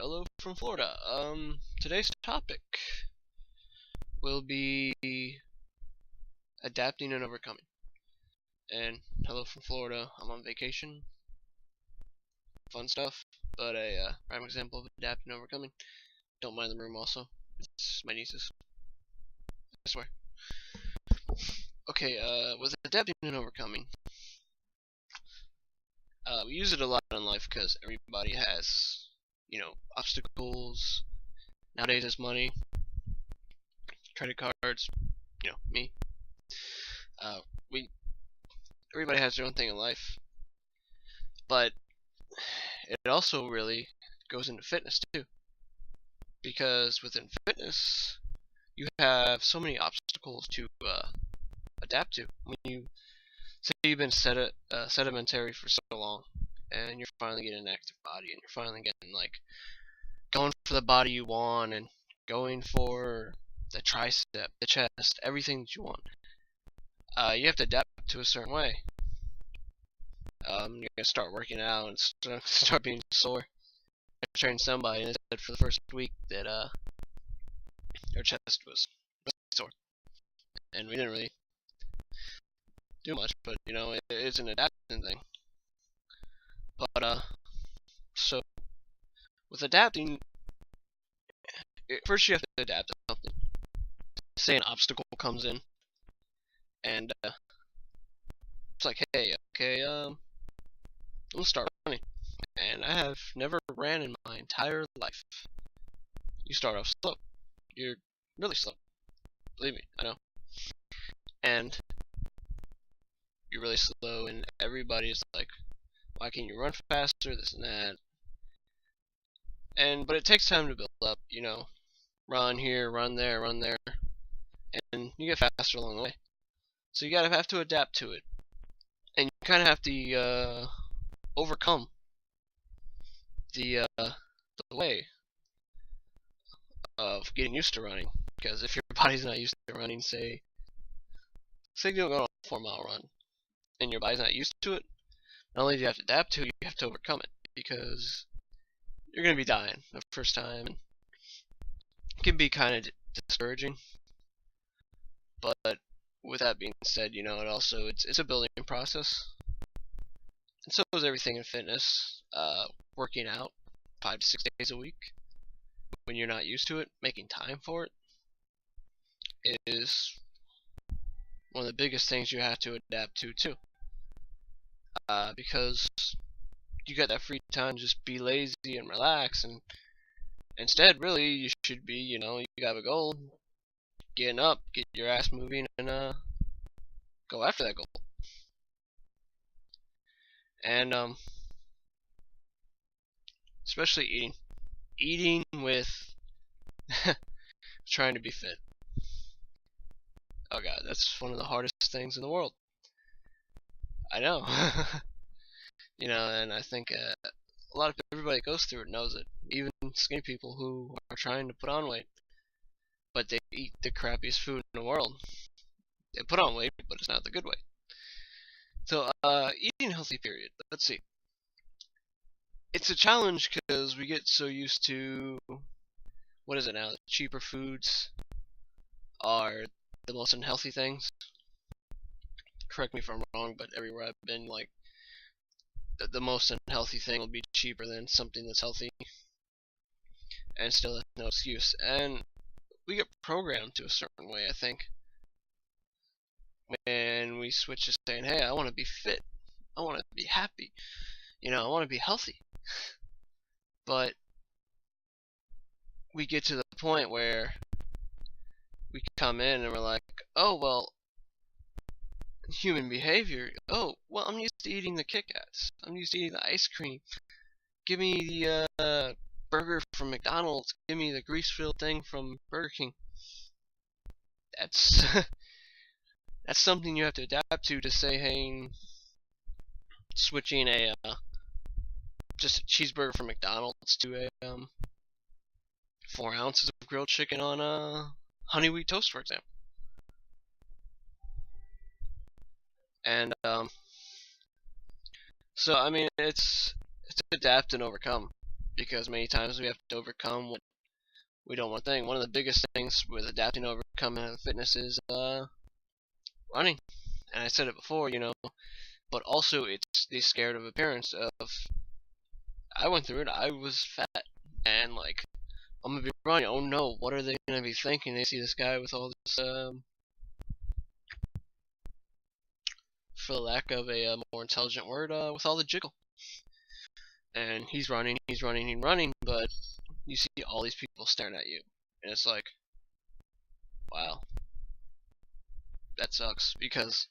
Hello from Florida. Today's topic will be adapting and overcoming. And hello from Florida. I'm on vacation. Fun stuff, but a prime example of adapting and overcoming. Don't mind the room also. It's my niece's. I swear. Okay, with adapting and overcoming, we use it a lot in life because everybody has, obstacles. Nowadays, it's money, credit cards, me. Uh, we everybody has their own thing in life, but it also really goes into fitness too, because within fitness you have so many obstacles to adapt to. When you say you've been sedimentary for so long, and you're finally getting an active body, and you're finally getting going for the body you want, and going for the tricep, the chest, everything that you want. You have to adapt to a certain way. You're gonna start working out and start being sore. I trained somebody and they said for the first week that their chest was sore, and we didn't really do much, but it's an adapting thing. But so with adapting, first you have to adapt to something. Say an obstacle comes in, and it's like, hey, okay, let's start running. And I have never ran in my entire life. You start off slow. You're really slow. Believe me, I know. And you're really slow, and everybody is like, why can't you run faster, this and that. But it takes time to build up, run here, run there, and you get faster along the way. So you have to adapt to it, and you kind of have to overcome the way of getting used to running. Because if your body's not used to running, say you don't go on a 4-mile run, and your body's not used to it, not only do you have to adapt to it, you have to overcome it, because you're going to be dying the first time, and it can be kind of discouraging. But with that being said, it's a building process, and so is everything in fitness. Working out 5 to 6 days a week when you're not used to it, making time for it is one of the biggest things you have to adapt to too. Because you got that free time to just be lazy and relax, and instead, really, you should be, you have a goal, getting up, get your ass moving, and go after that goal. And especially eating with trying to be fit. Oh god, that's one of the hardest things in the world. I know. And I think a lot of everybody that goes through it knows it. Even skinny people who are trying to put on weight, but they eat the crappiest food in the world. They put on weight, but it's not the good way. So, eating healthy, period. Let's see. It's a challenge because we get so used to, what is it now? Cheaper foods are the most unhealthy things. Correct me if I'm wrong, but everywhere I've been, the most unhealthy thing will be cheaper than something that's healthy, and still that's no excuse. And we get programmed to a certain way, I think, when we switch to saying, hey, I want to be fit, I want to be happy, I want to be healthy. But we get to the point where we come in and we're like, oh, well, human behavior, oh, well, I'm used to eating the Kit Kats, I'm used to eating the ice cream, give me the burger from McDonald's, give me the grease-filled thing from Burger King. That's that's something you have to adapt to say, hey, switching just a cheeseburger from McDonald's to a 4 ounces of grilled chicken on a honey wheat toast, for example. And so I mean, it's adapt and overcome. because many times we have to overcome what we don't want to think. One of the biggest things with adapting and overcoming fitness is running. And I said it before, but also it's the scared of appearance of I went through it. I was fat, and like I'm gonna be running. Oh no, what are they gonna be thinking? They see this guy with all this, for lack of a more intelligent word, with all the jiggle. And he's running, he's running, but you see all these people staring at you, and it's like, wow, that sucks because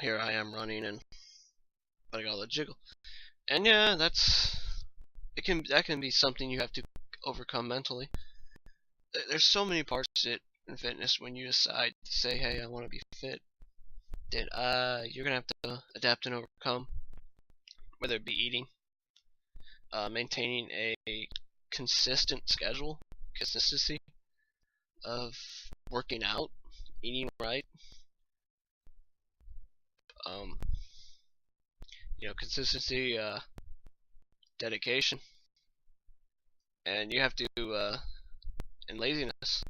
here I am running and I got all the jiggle. And yeah, that can be something you have to overcome mentally. There's so many parts to it in fitness when you decide to say, hey, I want to be fit. That you're gonna have to adapt and overcome, whether it be eating, maintaining a consistent schedule, consistency of working out, eating right, um, consistency, dedication, and you have to, and laziness.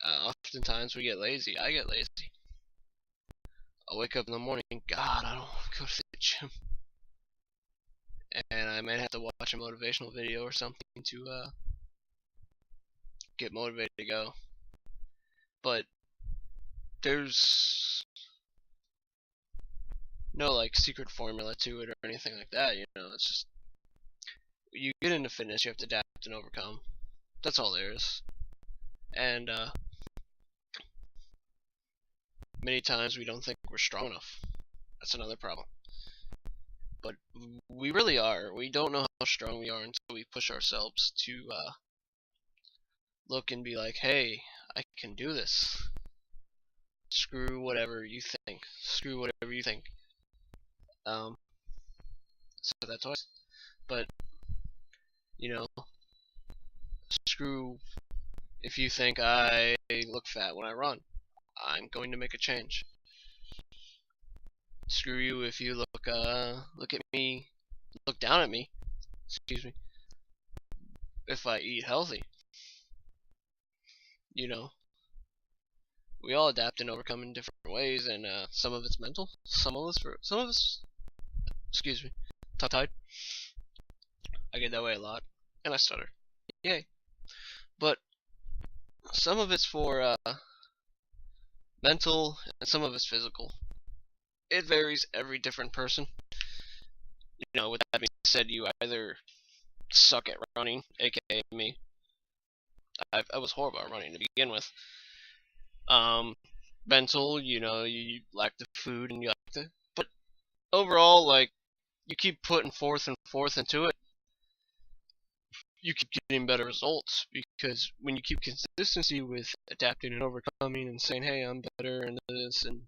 Oftentimes we get lazy. I get lazy. I'll wake up in the morning, God, I don't want to go to the gym. And I might have to watch a motivational video or something to get motivated to go. But there's no like secret formula to it or anything like that. It's just you get into fitness, you have to adapt and overcome. That's all there is. And many times we don't think we're strong enough. That's another problem. But we really are. We don't know how strong we are until we push ourselves to look and be like, hey, I can do this. Screw whatever you think. Screw whatever you think. So that's twice. But, screw if you think I look fat when I run. I'm going to make a change. Screw you if you look at me, look down at me, excuse me, if I eat healthy. We all adapt and overcome in different ways, and some of it's mental, some of us, excuse me, tongue-tied. I get that way a lot, and I stutter. Yay. But some of it's for mental, and some of it's physical. It varies every different person. With that being said, you either suck at running, aka me. I was horrible at running to begin with. Mental, you lack the food and you lack the, but overall, like, you keep putting forth and forth into it, you keep getting better results, because when you keep consistency with adapting and overcoming and saying, hey, I'm better and this and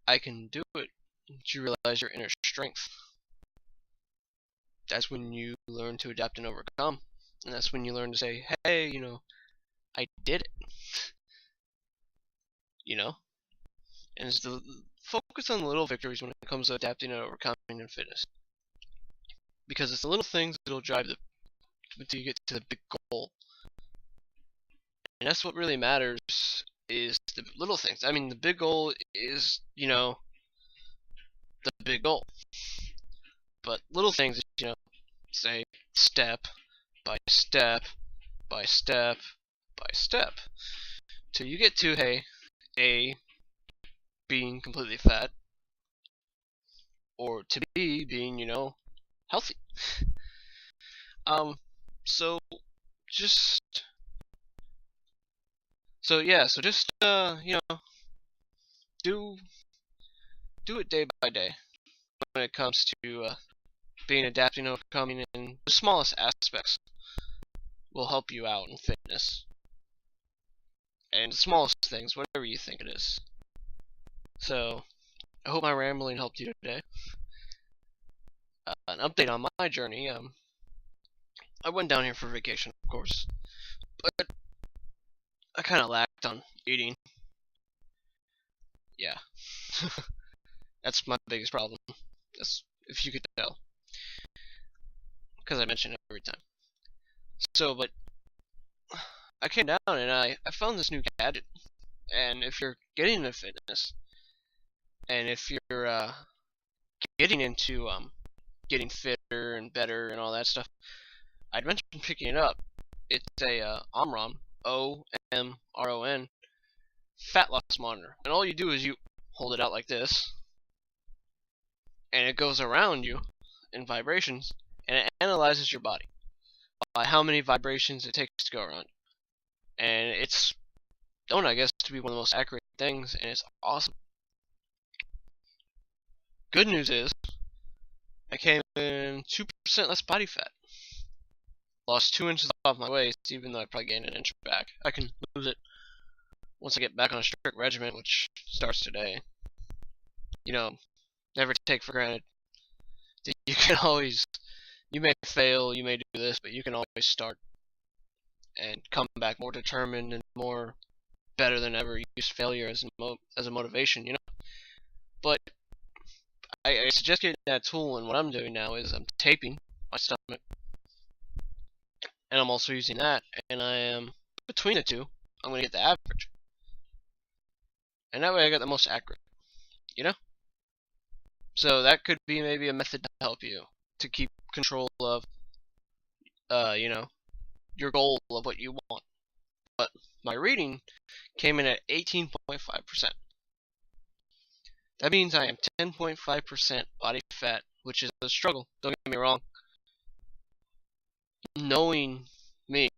I can do it, you realize your inner strength. That's when you learn to adapt and overcome, and that's when you learn to say, hey, I did it. And it's the focus on the little victories when it comes to adapting and overcoming in fitness, because it's the little things that'll drive until you get to the big goal. And that's what really matters, is the little things. I mean, the big goal is, the big goal. But little things, say step by step by step by step, till you get to, hey, A, being completely fat, or to B, being, healthy. So just do it day by day when it comes to being adapting, overcoming, and the smallest aspects will help you out in fitness. And the smallest things, whatever you think it is. So, I hope my rambling helped you today. An update on my journey. I went down here for vacation, of course, but I kind of lacked on eating. Yeah. That's my biggest problem. That's, if you could tell. because I mention it every time. So, but I came down and I found this new gadget. And if you're getting into fitness, and if you're getting into getting fitter and better and all that stuff, I'd mention picking it up. It's a Omron, OMRON, fat loss monitor, and all you do is you hold it out like this, and it goes around you in vibrations, and it analyzes your body by how many vibrations it takes to go around you. And it's known, I guess, to be one of the most accurate things, and it's awesome. Good news is, I came in 2% less body fat. Lost 2 inches off my waist, even though I probably gained an inch back. I can lose it once I get back on a strict regimen, which starts today. You know, never take for granted that you can always, you may fail, you may do this, but you can always start and come back more determined and more better than ever. Use failure as a motivation, you know. But I suggest getting that tool, and what I'm doing now is I'm taping my stomach, and I'm also using that, and I am between the two. I'm going to get the average, and that way I get the most accurate, you know. So that could be maybe a method to help you to keep control of, you know, your goal of what you want. But my reading came in at 18.5%. That means I am 10.5% body fat, which is a struggle, don't get me wrong, knowing me,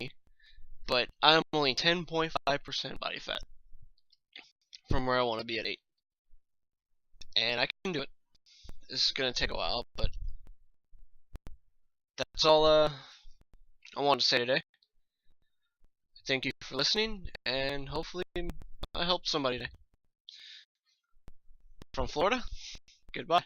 but I'm only 10.5% body fat from where I want to be at 8. And I can do it. This is going to take a while, but that's all I wanted to say today. Thank you for listening, and hopefully I helped somebody today. From Florida, goodbye.